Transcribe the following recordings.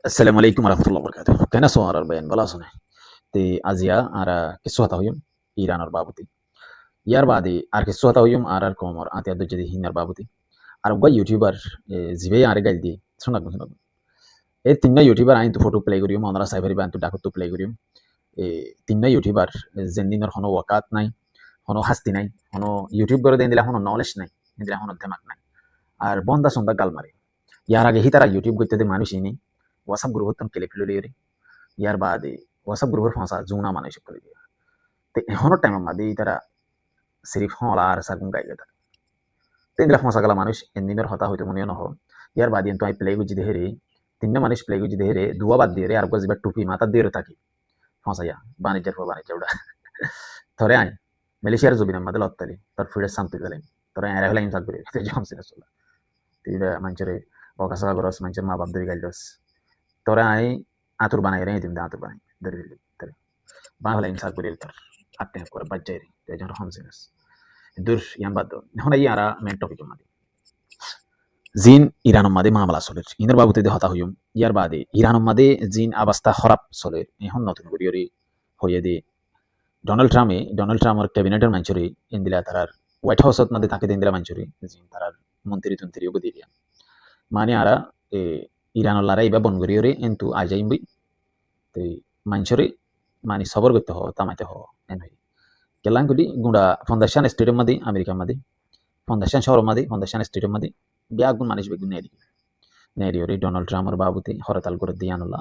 Assalamu alaikum warahmatullahi wabarakatuh. Kena suara bayan bala sune. Te Asia ara kisu hata huyum Iran ar babuti. Yar badi ar kisu hata huyum ar komor ati adu jadi hinar babuti. Ar gua YouTuber zibe ar galdi. Sunak. E tinna YouTuber ain tu photo play gurium onara cyber ban tu dakut tu play gurium. Tinna YouTuber zendinor hono wakat nai, hono hasti nai, hono YouTube gore den dila hono knowledge nai, dila hono demak nai. Ar bonda sonda galmari. Yar age hitara YouTube goite de manush ini WhatsApp group tan kele pilo liri. Yar baadi WhatsApp group ফসা জুনা মানে সকলে দিয়া তে এখনো time মাদি তারা সিরিফ হলা আর সাগুন গাই গেতা তে দিলা ফসা গলা মানুষ এন্দিনের হতা হইতো মনে নহ ইয়ার বাদি তো আই প্লে গুজি দেহেরে তিনটা মানুষ প্লে গুজি দেহেরে দুয়া বাদ দিয়ে রে আর গজিবা টুপি মাথা দিয়ে থাকি ফসাইয়া বাণিজ্যের পর বাণিজ্য উড়া ধরে আই মালয়েশিয়ার জবিনা মাদে লত্তালি তার ফিরে শান্তি গেলেন তোরা এরা হলাইম সাক করে তে জমসিনা চলা তিবা মানচরে বকাসা গরস মানচর মা বাপ দই গাইলস তোরা আই আতুর বানাই রে দিম আতুর বানাই দরিলি বাংলা ইনসার করে তার আপনি করে বাজ্জাইরি তেজন হামসিনাস দূর ইয়াম্বাদ হনা ইয়ারা মেন টপিক মাদি জিন ইরান মাদে মামলা চলে ইনার বাবুতে দে হতা হইম ইয়ার বাদে ইরান মাদে জিন অবস্থা খারাপ চলে এখন নতুন করিয়রি হইয়ে দে ডোনাল্ড ট্রাম্পের ক্যাবিনেটের মানচুরি ইন্দিলা তারার হোয়াইট হাউসত মাদে তাকে দিন দিলা মানচুরি জিন তারার মন্ত্রী তন্ত্রী ওগো দিরিয়া মানে আরা ইরান লারা ইবা বন করিয়রি কিন্তু আজাইমবি তে মানচুরি मानी सबर करते हो तमाते हो एनवी केलांग गुडी गुंडा फाउंडेशन स्टेडियम मध्ये अमेरिका मध्ये फाउंडेशन शहर मध्ये फाउंडेशन स्टेडियम मध्ये ब्यागुन मानिश बेगुन नेरी ओरी डोनाल्ड ट्रम्प और बाबूते हरताल कर दियानुल्ला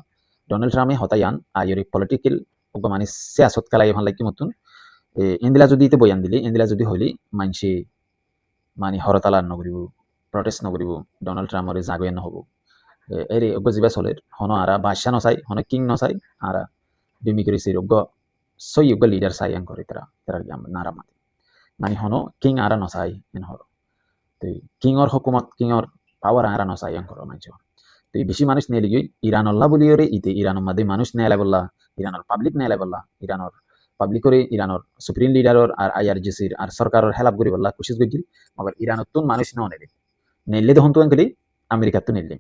डोनाल्ड ट्रम्प हतायान आयोरी पॉलिटिकल ओग मानी सियासत कलाई भान लागी मतुन इंदिला जुदी ते बयान दिली इंदिला जुदी होली मानसी मानी हरताल नगरिबु प्रोटेस्ट नगरिबु डोनाल्ड ट्रम्प और जागयन हबो एरे ओग जिबा सलेर हनो आरा बादशाह नसाई हनो king Nasai Ara Democracy ugo so ugo leader sayang kori tera jam naramati mani hono king ara no say en horo to king or hukumat king or power ara no sayang koro mancho to beshi manush ne ligi Iran Allah boli ore ite Iran made manush ne lebolla Iran or public ne lebolla Iran or public ore Iran or supreme leader or ar IRGC ar sarkar or help gori bolla kushish gojil magar Iran tun manush no nelle de hontu ankeli America tun nelle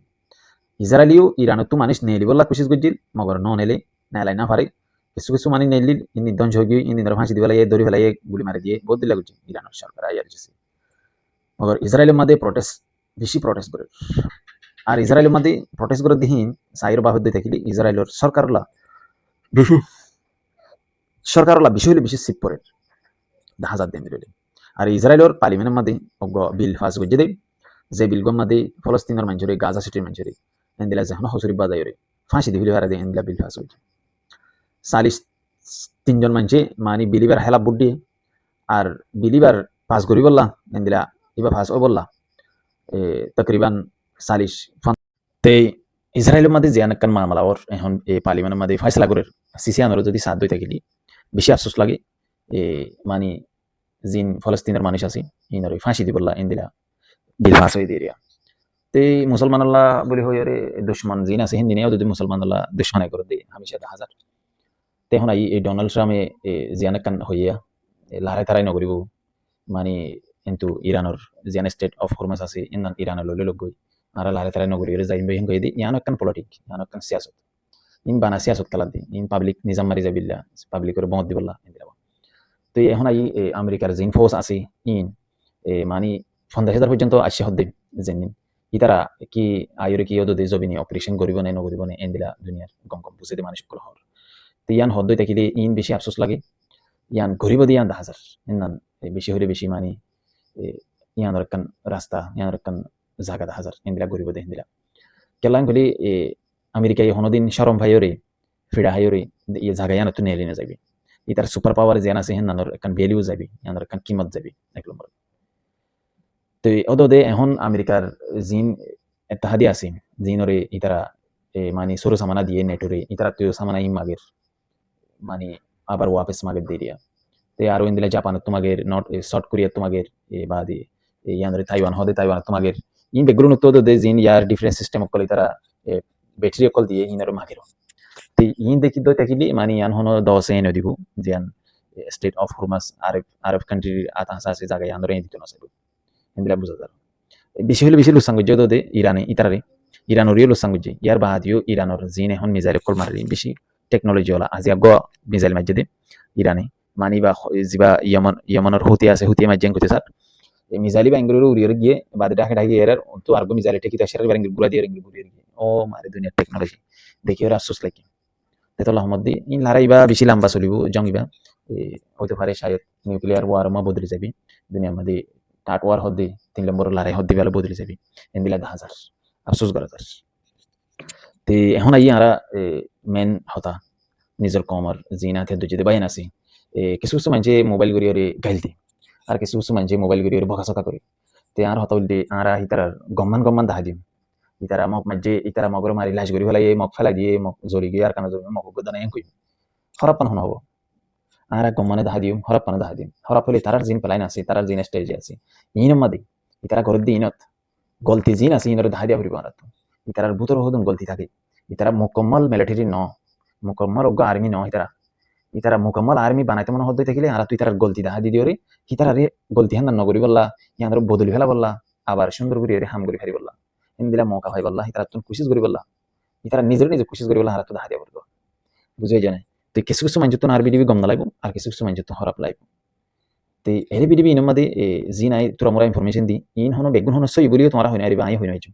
Israeliu Iran tun manush neli bolla kushish gojil magar no nele নেলাই না পারে কিছু মানে নেলি ইনি ধ্বংস হয়ে গিয়ে ইনি ফাঁসি দিবে লাগে দড়ি ফেলাই গুলি মারি দিয়ে বহুত দিলা গুছি ইরানের সরকার আইআরজিসি মগর ইসরায়েলের মধ্যে বেশি প্রটেস্ট করে আর ইসরায়েলের মধ্যে প্রটেস্ট করে দিহিন সাইর বাহদ দিতে থাকিলে ইসরায়েলের সরকারলা বেশি হলে বেশি সিপ পড়ে 10,000 দিন দিলে আর ইসরায়েলের পার্লামেন্টের মধ্যে বিল পাস করে দেয় যে বিলগুলোর মধ্যে ফলস্তিনের মানুষের গাজা সিটির মানুষের এন্দিলা যখন হসুরি বাজায় ফাঁসি দিবি হারা দিয়ে এন্দিলা বিল পাস হয়েছে 43 জন মানুষে মানে বিলিবার হেলা বুট দিয়ে আর বিলিবার পাস করি বললা এন্দিলা ইবা পাস ও বললা তকরিবান 40 তে ইসরায়েলের মধ্যে যে অনেকক্ষণ মামলা ওর এখন এই পার্লামেন্টের মধ্যে ফয়সলা করে সিসিয়ানোর যদি সাথ দই থাকিলি বেশি আফসোস লাগে মানে জিন ফলস্তিনের মানুষ আছে ইনার ফাঁসি দি বললা এন্দিলা বিল পাস হয়ে দিয়ে তে মুসলমানল্লাহ বলি হয়ে রে দুশ্মন জিন আছে হিন্দি নেও যদি মুসলমানল্লাহ দুশ্মনে করে দিয়ে হামেশা 10,000 তে এখন এই ডোনাল্ড ট্রাম্পে জিয়ান কান হইয়া লারাই তারাই নগরিব মানে কিন্তু ইরানের জিয়ান স্টেট অফ হরমাস আছে ইনান ইরানের ললে লগ গই আর লারাই তারাই নগরি রে যাইম বেহিন কই দি ইয়ান কান পলিটিক ইয়ান কান সিয়াসত ইন বানা সিয়াসত কালা দি ইন পাবলিক নিজাম মারি যাবিল্লা পাবলিক করে বমত দিবল্লা ইন্দিরা তো এখন আমেরিকার জিন ফোর্স আছে ইন মানে 50,000 পর্যন্ত আসছে হদ্দিন জেনিন ইতারা কি আয়ুরে কি ওদে জবিনি অপারেশন করিব না নগরিব না এন্দিলা দুনিয়ার গম বুঝে দি মানুষ কল হর ইয়ান হদ্দই থাকিলে ইন বেশি আফসোস লাগে ইয়ান ঘুরিব দিয়ান 10,000 ইনান বেশি হলে বেশি মানে ইয়ান রকান রাস্তা ইয়ান রকান জায়গা 10,000 ইন্দিলা ঘুরিব দেন দিলা কেলাং গলি আমেরিকায় হনদিন শরম ভাইরে ফিডা হাইরে এই জায়গা ইয়ান তো নেলি না যাবি ইতার সুপার পাওয়ার যেন আছে হেনানোর কান ভ্যালু যাবি ইয়ান রকান কিমত যাবি এক নম্বর তো ওদে এখন আমেরিকার জিন এতহাদি আছে জিনরে ইতারা মানে সরু সামানা দিয়ে নেটরে ইতারা তো সামানা ইমাগের মানে আবার ওয়াপস মাগের দিরিয়া তে আর ইন্দিলা জাপান তোমাগের নট সাউথ কোরিয়া তোমাগের বাদে ইয়ানরে তাইওয়ান হদে তাইওয়ান তোমাগের ইন ব্যাকগ্রাউন্ড তো দে জিন ইয়ার ডিফারেন্ট সিস্টেম কলি তারা ব্যাটারি কল দিয়ে ইনার মাগের তে ইন দেখি দই থাকিলি মানে ইয়ান হনো 10 এনে দিব জিয়ান স্টেট অফ হরমাস আরব কান্ট্রি আতাহাস আছে জায়গা ইয়ানরে দিতে না সাইব ইন্দিলা বুঝা যার বেশি হলে বেশি লুসাঙ্গ যদে ইরানে ইতারে ইরানৰ ৰিয়েল সাংগুজি ইয়াৰ বাদিও ইরানৰ জিন এখন মিসাইল কল মাৰি বেছি টেকনলজি হলা আজি আগ মিসাইল মাঝে ইরানে মানি বা জিবা ইয়ামানৰ হুতি আছে হুতি মাঝে গতে স্যার এই মিসাইল বাঙ্গুরু উড়িয়ে গিয়ে বাদে ঢাকা ঢাকি এর তো আরগো মিসাইল টেকি তো সেরার বাঙ্গুর গুলা দিয়ে গুলিয়ে ও মারে দুনিয়ার টেকনোলজি দেখি ওরা আফসোস লাগে তেতল্লাহ মধ্যে ইন লড়াইবা বেশি লম্বা চলিব জঙ্গিবা হইতে পারে শায়দ নিউক্লিয়ার ওয়ার মা বদলে যাবি দুনিয়ার মধ্যে টাট ওয়ার হদ্দি 3 নম্বর লড়াই হদ্দি বেলা বদলে যাবি এন্দিলা 10,000 আফসোস করা যাস তে এখন আই আরা মেন হতা নিজের কমর জিনাতে দুজিতে বাইন আছে কিছু কিছু মানুষে মোবাইল গড়িয়ে গাইলতে আর কিছু কিছু মানুষে মোবাইল গড়িয়ে বকাচকা করে তে আর হতা বলতে আরা হিতার গম্মান দেখা দিম ইতারা মক মাঝে ইতারা মগর মারি লাশ গড়ি ফেলাই মক ফেলাই দিয়ে মক জড়ি গিয়ে আর কানা জড়ি মক গদানা এং কই খারাপ পান হব আর গম্মানে দেখা দিম খারাপ পানে দেখা দিম খারাপ হলে তারার জিন পেলাই আছে তারার জিন স্টেজে আছে ইনম মাদি ইতারা ঘর দিয়ে ইনত গলতি জিন আছে ইনরে দেখা দিয়া ফুরিব আর ইতারার ভিতর হদুন গলতি থাকে ইতারা মুকম্মল মিলিটারি ন মুকম্মল অজ্ঞ আর্মি ন ইতারা মুকম্মল আর্মি বানাইতে মনে হতে থাকিলে আর তুই তার গলতি দেখা দি দিওরে ইতারা রে গলতি হান নগরি বললা ইয়ানর বদলি ফেলা বললা আবার সুন্দর করে রে হাম করি ফারি বললা ইন্দিলা মৌকা হয় বললা ইতারা তুমি কোশিশ করি বললা ইতারা নিজে কোশিশ করি বললা আর তো দেখা দিয়া পড়তো বুঝাই জানে তো কিছু কিছু মানুষ তো আর বিডিবি গম না লাগবো আর কিছু কিছু মানুষ তো হরাপ লাগবো তো এর বিডিবি ইনম মাদে জি নাই তোরা মোরা ইনফরমেশন দি ইন হনো বেগুন হনো সই বলিও তোমারা হইনা আই হইনা আইছো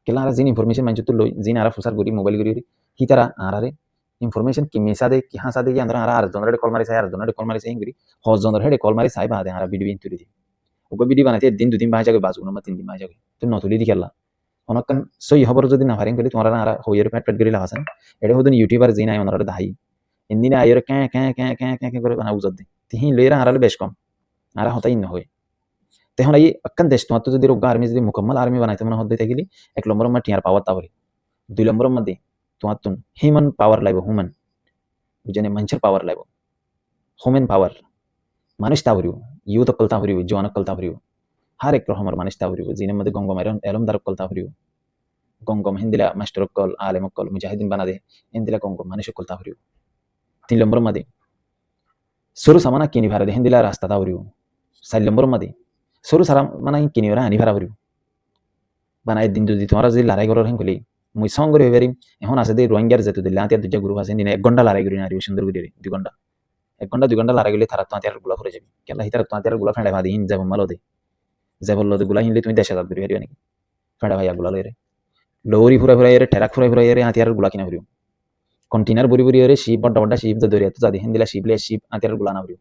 কেলা আর জিন ইনফরমেশন মানুষ তো লই জিন আর ফুসার গরি মোবাইল গরি কি তারা আরারে ইনফরমেশন কি মেসা দে কি হাসা দে কি আন্দরা আর জনরে কল মারি চাই আর জনরে কল মারি চাই গরি হ জনরে হেডে কল মারি চাই বাদে আর বিডিবি ইনতুরি দি ওগো বিডি বানাইতে দিন দুদিন বাই যাবে বাজু না 3 দিন বাই যাবে তুমি নতুলি দি খেলা অনকান সই খবর যদি না ফারিং করি তোমারা আর হইয়ের পেট পেট গরি লাগাছেন এটা হদন ইউটিউবার জিন আই ওনারা দাই ইন্দিনা আইয়ের ক্যাঁ ক্যাঁ ক্যাঁ ক্যাঁ ক্যাঁ করে বানা উজদ দি তিহি লইরা হারালে বেশ কম আর হতাই না হয় তখন এই আক্কান দেশ তোমার তো যদি রোগা আর্মি যদি মুকম্মল আর্মি বানাইতে মনে হতে থাকিলি 1 নম্বর মা টিয়ার পাওয়ার তাবরি 2 নম্বর মধ্যে তোমার তুন হিউম্যান পাওয়ার লাইব হুমান বুঝেনে মানুষের পাওয়ার লাইব হিউম্যান পাওয়ার মানুষ তাবরিও ইউথ কল তাবরিও জওয়ান কল তাবরিও হর এক রকমের মানুষ তাবরিও জিনের মধ্যে গঙ্গম এলমদার কল তাবরিও গঙ্গম হিন্দিলা মাস্টার কল আলেম কল মুজাহিদিন বানা দে হিন্দিলা গঙ্গম মানুষ কল তাবরিও 3 নম্বর মধ্যে সরু সামানা কিনি ভারে হিন্দিলা রাস্তা তাবরিও 4 নম্বর মধ্যে সরু সারা মানে কিনি ওরা আনি ভাড়া করিও বানাই দিন যদি তোমার যদি লড়াই করার হেন কলি মুই সঙ্গ করে পারিম এখন আছে দে রোহিঙ্গার যেতে দিলে আতিয়ার দুজা গ্রুপ আছে দিনে 1 ঘন্টা লড়াই করি না সুন্দর করে 2 ঘন্টা 1 ঘন্টা লড়াই গেলে তারা তো আতিয়ার গুলা করে যাবে কেলা হিতার তো আতিয়ার গুলা ফেড়া ভাদি হিন যাব মালো দে যাবল লদে গুলা হিনলে তুমি দেশে যাত করি পারিবা নাকি ফেড়া ভাইয়া গুলা লইরে লৌরি ফুরা ফুরা এরে টেরাক ফুরা ফুরা এরে আতিয়ার গুলা কিনা করিও কন্টেনার বড়ি বড়ি এরে শিপ বড় বড় শিপ দরিয়া তো যাদি হিন্দিলা শিপ লে শিপ আতিয়ার গুলা না করিও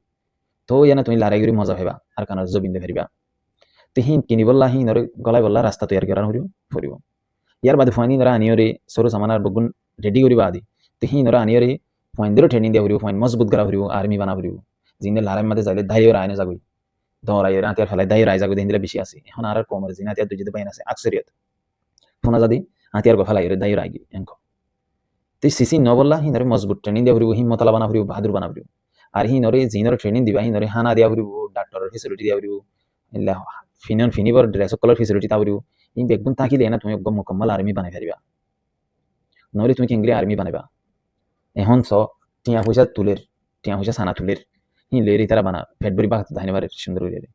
তো ইয়ানা তুমি লড়াই করি মজা পাইবা আর কানা জবিন্দে ফেরিবা তো হিন কিনি বললা হিন ওরে গলায় বললা রাস্তা তৈরি করা হরিও ফুরিব ইয়ার বাদে ফানি নরা আনিয়রে সরু সামানার বগুন রেডি করিবা আদি তো হিন নরা আনিয়রে ফাইন্দেরও ট্রেনিং দিয়া হরিও ফাইন মজবুত করা হরিও আর্মি বানা হরিও জিনে লারাম মাঝে যাইলে দাইও রায়নে যাগই দরাই রাতিয়ার ফেলাই দাই রাই যাগই দিনদিলা বেশি আছে এখন আর কমর জিনা তিয়া দুজিতে বাইন আছে আকসরিয়ত ফোনা যদি আতিয়ার গো ফেলাই দাই রাগি এনক তো সিসি ন বললা হিন নরে মজবুত ট্রেনিং দিয়া হরিও হিম্মতলা বানা হরিও বাহাদুর বানা হরিও আর হিন নরে জিনর ট্রেনিং দিবা হিন নরে হানা দিয়া হরিও ডাক্তারের ফেসিলিটি দিয়া হরিও ইল্লা ফিনন ফিনিবর ড্রেস কলার ফেসিলিটি তাবরিও ইন বেগুন তাকিলে না তুমি একদম মুকম্মল আর্মি বানাই ফেরিবা নরে তুমি কেঙ্গরি আর্মি বানাইবা এখন স টিয়া পয়সা সানা তুলের হিন লেরি তারা বানা ফেট বড়ি বাগাতে ধাইনবার সুন্দর করে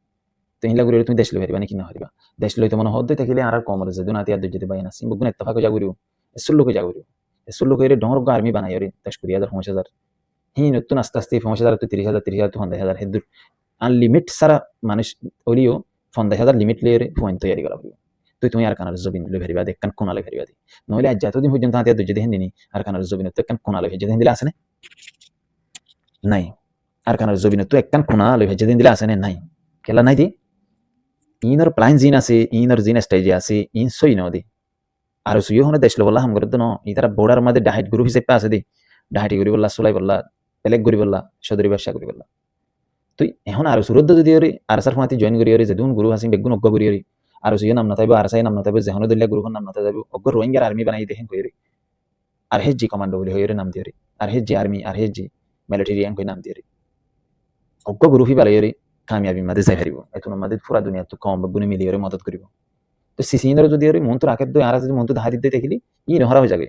তো হিলা করে তুমি দেশ লই পারিবা নাকি না পারিবা দেশ লইতে মনে হদ্দে থাকিলে আর কমর যে দুনাতি আর দুজতে বাইনা সিম বেগুন ইত্তেফাক জাগুরিও এসুল্লুকে জাগুরিও এসুল্লুকে রে ডংর আর্মি বানাই রে 10,000 50,000 হিন নতুন আস্তে আস্তে 50,000 তো 30,000 তো 50,000 হেদুর আনলিমিট সারা মানুষ ওলিও 50,000 লিমিট লেরে পয়েন্ট তৈরি করা হইব তো তুমি আর কানার জবিন লই ফেরিবা দেখকান কোনালে ফেরিবা দি নইলে আজ যতদিন পর্যন্ত আতিয়া দুজতে হিন্দিনি আর কানার জবিন তো একখান কোনালে ফেজে দিলা আছে না নাই আর কানার জবিন তো একখান কোনালে ফেজে দিলা আছে না নাই কেলা নাই দি ইনর প্লাইন জিন আছে ইনর জিন স্টেজে আছে ইন সই ন দি আর সুইও হনে দেশ বললা হাম করতে ন ইতারা বর্ডার মধ্যে ডাইট গ্রুপ হিসেবে আছে দি ডাইট করি বললা সোলাই বললা বেলেগ করি বললা সদরি ব্যবসা করি বললা তুই এখন আর সুরত যদি ওরে আর সার ফাতি জয়েন করি ওরে যেদুন গুরু হাসিম বেগুন অজ্ঞ করি ওরে আর সুইও নাম নাথাইব আর সাই নাম নাথাইব যেহন দিল্লা গুরুখন নাম নাথাইব অজ্ঞ রোহিঙ্গার আর্মি বানাই দেখেন কই রে আর হেজি কমান্ডো বলি হইরে নাম দিওরে আর হেজি আর্মি আর হেজি মিলিটারি এন কই নাম দিওরে অজ্ঞ গুরু ফি বালাই ওরে কামিয়াবি মাদে যাই হারিব এতুন মাদে পুরা দুনিয়া তো কম বেগুনে মিলি ওরে মদত করিব তো সিসিনর যদি ওরে মন তো রাখে দই আর যদি মন তো ধারি দিতে দেখিলি ই নহরা হয়ে যাবে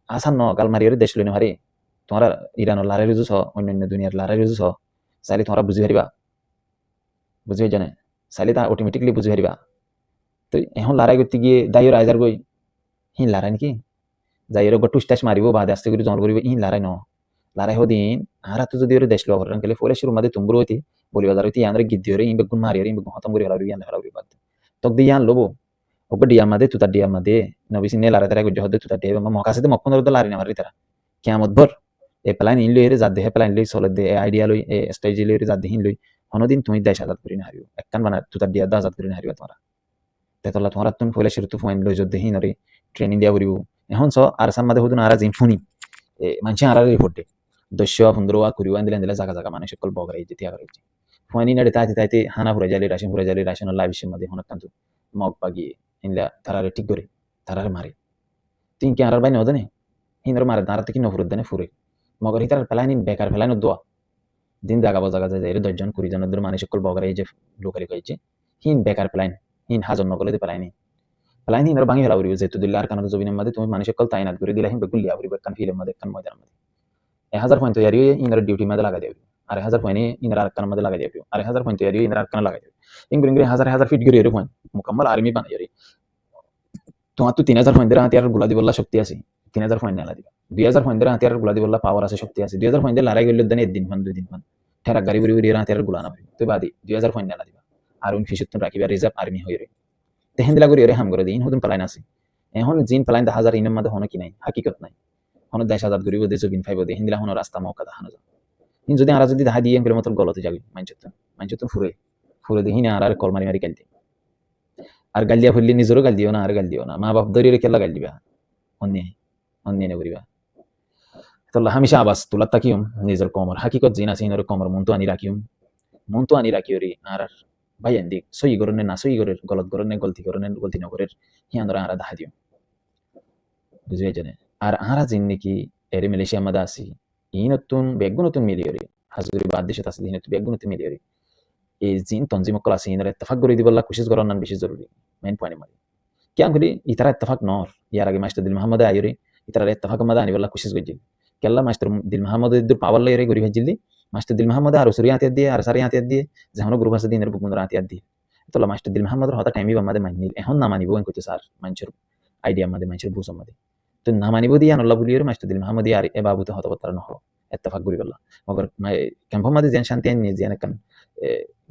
আসান ন গাল মারি ওরে দেশ লইন হারি তোমরা ইরানের লারে রুজু ছ অন্যান্য দুনিয়ার লারে রুজু ছ চাইলে তোমরা বুঝি পারিবা বুঝি জানে চাইলে তা অটোমেটিকলি বুঝি পারিবা তো তো এখন লড়াই করতে গিয়ে দাইও রাইজার গই হিন লড়াই নাকি যাই এর গটু স্টাস মারিব বাদে আস্তে করে জন করিব ইন লড়াই ন লড়াই হদিন আর তো যদি ওরে দেশ লহরন গেলে ফলে শুরু মাদে তুমব্রো হইতি বলি বাজার হইতি আন্দ্রে গিদ্দি ওরে ইন বেগুন মারি ওরে ইন বেগুন হতম করে হলারি ইয়ান হলারি বাদ তক দি ইয়ান লবো ওকে ডিয়া মাদে তুতা ডিয়া মাদে নবিসি নে লারা তারা গজ্জ হদে তুতা ডিয়া মকাসে তে মক্কন দর লারি না মারি তারা কিয়ামত ভর এ প্ল্যান ইন লই জাদ দে প্ল্যান লই সলে দে আইডিয়া লই এ স্ট্র্যাটেজি লই জাদ দে হিন লই হনদিন তুমি দেশ আজাদ করি না হারিও একখান বানা তুতা ডিয়া দা আজাদ করি না হারিও তোমারা তেতলা তোমারা তুন ফলে শুরু তু ফাইন লই জদ দে হিন রে ট্রেনিং দিয়া করিব এখন স আর সামাদে হদুন আর জিন ফুনি মানুষ আর রিপোর্টে দস্য ফুন্দরওয়া করিওয়ান দিলেন দিলে জায়গা জায়গা মানুষ সকল বগরাই যেতে আগারছে ফয়নি নাড়ে তাইতে তাইতে হানা ফুরে জালি রাশন লাইবিশের মধ্যে হনক কান্তু মগ বাগিয়ে ইনলা তারারে ঠিক করে তারারে মারে তিন কি আর বাইনে ওদনে হিনর মারে দাঁড়াতে কি নফরুদ দেনে ফুরে মগর হিতার ফেলাইন বেকার ফেলাইন দোয়া দিন জায়গা জায়গা যায় এর 10 জন 20 জনের দূর মানুষ সকল বগরাই যে লোকালি কইছে হিন বেকার ফেলাইন হিন হাজন নগলে ফেলাইনি ফেলাইনি হিনর ভাঙি ফেলা উড়িব যেহেতু দিল্লার কারণে জমিনের মধ্যে তুমি মানুষ সকল তাইনাত করে দিলা হিন বেগুল লিয়া উড়িব কান ফিলের মধ্যে কান ময়দানের মধ্যে 1000 পয়েন্ট তৈরি ইনার ডিউটি মধ্যে লাগা দেবে আর 1000 পয়েন্ট ইনার আরকান মধ্যে লাগা দেবে আর 1000 পয়েন্ট তৈরি ইনার আরকান লাগা দেবে ইংরে ইংরে হাজার ফিট গিয়ে পয়েন্ট মুকম্মল আর্মি বানাই রে তোমার তো 3000 পয়েন্ট দের হাতিয়ার গুলা দিবল্লা শক্তি আছে 3000 পয়েন্ট নালা দিবা 2000 পয়েন্ট দের হাতিয়ার গুলা দিবল্লা পাওয়ার আছে শক্তি আছে 2000 পয়েন্ট লড়াই গেল দেন একদিন মান দুই দিন মান ঠেরা গাড়ি বুড়ি বুড়ি হাতিয়ার গুলা না তো বাদি 2000 পয়েন্ট নালা দিবা আর উন ফিসুত রাখিবা রিজার্ভ আর্মি হই রে তেহেন দিলা করি রে হাম করে দিন হদুন পালাইন আছে এখন জিন পালাইন 1000 ইনার মধ্যে হনো কি নাই হাকিকত নাই হনো 10000 গরিব দেশে বিন ফাইব দে হিন্দিলা হনো রাস্তা মৌকা দাহানো যা হিন যদি আরা যদি দাহা দিয়ে করে মতন গলতে যাবি মানছত ফুরে ফুরে দেখি না আর কল মারি মারি গাল দিই আর গাল দিয়া ফুললি নিজেরও গাল দিও না আর গাল দিও না মা বাপ ধরে কেলা গাল দিবা অন্যায় করিবা তাহলে হামেশা আবাস তোলা তাকিম নিজের কমর হাকিকত জিন আছে ইনর কমর মন তো আনি রাখিও রে আর ভাই এন্দিক সই গরনে না সই গরের গলত গরনে গলতি নগরের হিয়ানরা আরা দাহা দিও বুঝিয়ে জানে আর আরা জিন নাকি এরে মালয়েশিয়া মাদা আসি ই নতুন বেগুন মিলিয়রি হাজুরি বাদ দেশত আছে নতুন বেগুন মিলিয়রি এই জিন তনজিম কল আছে ইনারা ইত্তেফাক করে দিবল্লা কোশিশ করার নাম বেশি জরুরি মেইন পয়েন্ট মানে কিয়া করি ইতারা ইত্তেফাক নর ইয়ার আগে মাস্টার দিল মোহাম্মদ আইরি ইতারা ইত্তেফাক মাদা আনিবল্লা কোশিশ গজিল কেল্লা মাস্টার দিল মোহাম্মদ দূর পাওয়ার লাইরে গরি ভেজিলি মাস্টার দিল মোহাম্মদ আর সুরি হাতিয়াত দিয়ে আর সারি হাতিয়াত দিয়ে যেমন গ্রুপ আছে দিনের বুকুন্দর হাতিয়াত দিয়ে তোলা মাস্টার দিল মোহাম্মদের হতা টাইমই আমাদের মানিল এখন না মানিব কইতো স্যার মানুষের আইডিয়া আমাদের মানুষের বুঝ আমাদের তো না মানিব দিয়ে আল্লাহ বলিয়ে মাস্টার দিল মোহাম্মদ আর এ বাবুতে হতবতার নহ ইত্তেফাক করি বললা মগর ক্যাম্পর মধ্যে যেন শান্তি আনি যেন কান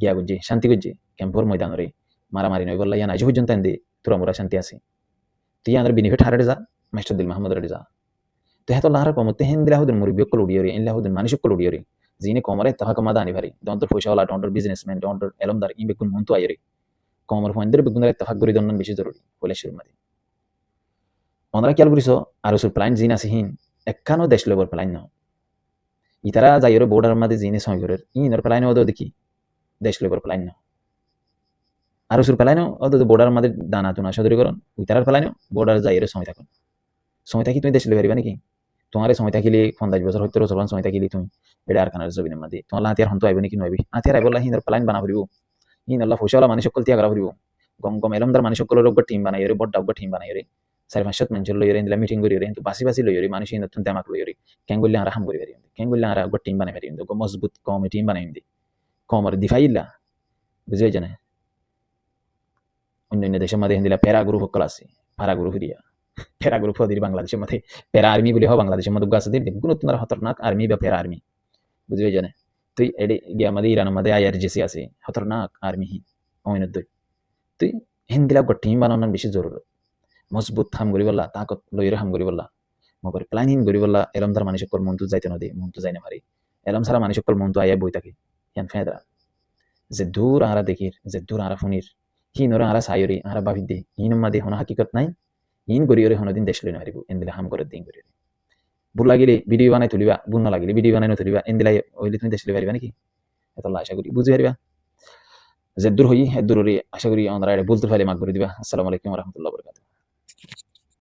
গিয়া গুজি শান্তি গুজি ক্যাম্পর ময়দানরে মারামারি নয় বললা ইয়ান আজ পর্যন্ত এনে তোরা মোরা শান্তি আছে তুই আমাদের বেনিফিট হারে যা মাস্টার দিল মোহাম্মদ রে যা তো হেতো লাহার কমতে হেন দিলা হুদুন মুরব্বি কল উড়িয়ে এনলা হুদুন মানুষ কল উড়িয়ে যিনি কমরে ইত্তেফাক মাদা আনি ভারি ডন্টর পয়সাওয়ালা ডন্টর বিজনেসম্যান ডন্টর এলমদার ই বেগুন মন তো আইরে কমর ফয়েন্দের বেগুনের ইত্তেফাক করি দন্নন বেশি জরুরি বলে শুরু মাদি ওনারা খেয়াল করিস আর ওসব প্লাইন জিন আছে হিন একখানো দেশ লেবর প্লাইন ন ইতারা যাই ওর বোর্ডার মধ্যে জিনে সঙ্গে করে ইনর প্লাইন ওদের দেখি দেশ লেবর প্লাইন ন আর ওসব প্লাইনও ওদের বোর্ডার মধ্যে দানা তুনা সদরি করন ইতারার প্লাইনও বোর্ডার যাই এর সময় থাকুন সময় থাকি তুমি দেশ লেবে পারিবা নাকি তোমার সময় থাকিলে 50 বছর হয়তো চলবান সময় থাকিলে তুমি এটা আর কানার জবিনের মধ্যে তোমার হাতিয়ার হন্ত আইব নাকি নইবি হাতিয়ার আইবলা হিনর প্লাইন বানা ফুরিব হিন আল্লাহ ফসলা মানুষ সকল ত্যাগ করা ফুরিব গম এলমদার মানুষ সকলের উপর টিম বানাই রে বড় টিম বানাই রে 4-5 মানুষের লইরে ইন্দলা মিটিং করি রে কিন্তু বাসি লইরে মানুষ নতুন দেমাক লইরে কেঙ্গুল্লা আর হাম করি পারি কেঙ্গুল্লা আর উপর টিম বানাই পারি কিন্তু মজবুত কম টিম বানাই দি কমর দিফাইলা বুঝাই জানে অন্য দেশের মধ্যে হিন্দিলা প্যারা গ্রুপ সকল আছে প্যারা গ্রুপ দিয়া প্যারা গ্রুপ হদির বাংলাদেশের মধ্যে প্যারা আর্মি বলে হয় বাংলাদেশের মধ্যে গাছ দিয়ে বেগুন তোমার খতরনাক আর্মি বা প্যারা আর্মি বুঝাই জানে তুই এডি গিয়ে আমাদের ইরানের মধ্যে IRGC আছে খতরনাক আর্মি অমিনত তুই হিন্দিলা গো টিম বানানোর বেশি জরুরি মজবুত হাম করি বললা তাকত লইরে হাম করি বললা মগর প্ল্যানিং করি বললা এলমদার মানুষ সকল মন তো যাইতে নদী মন তো যাই না পারি এলম সারা মানুষ সকল মন তো আইয়া বই থাকে ইয়ান ফেদরা যে দূর আরা দেখির যে দূর আরা ফুনির হিন ওরা আরা সাইরি আরা বাবিদ দে হিন মাদে হন হাকিকত নাই হিন করি ওরে হন দিন দেশ লই না হারিব এন্দিলা হাম করে দিন করি বুল লাগিলে ভিডিও বানাই তুলিবা বুন না লাগিলে ভিডিও বানাই তুলিবা এন্দিলা ওইলে তুমি দেশ লই পারিবা নাকি এতলা আশা করি বুঝি পারিবা যে দূর হই দূর আশা করি আমরা বলতে পারি মাগ করে দিবা আসসালামু আলাইকুম ওয়া রাহমাতুল্লাহি ওয়া বারাকাতুহু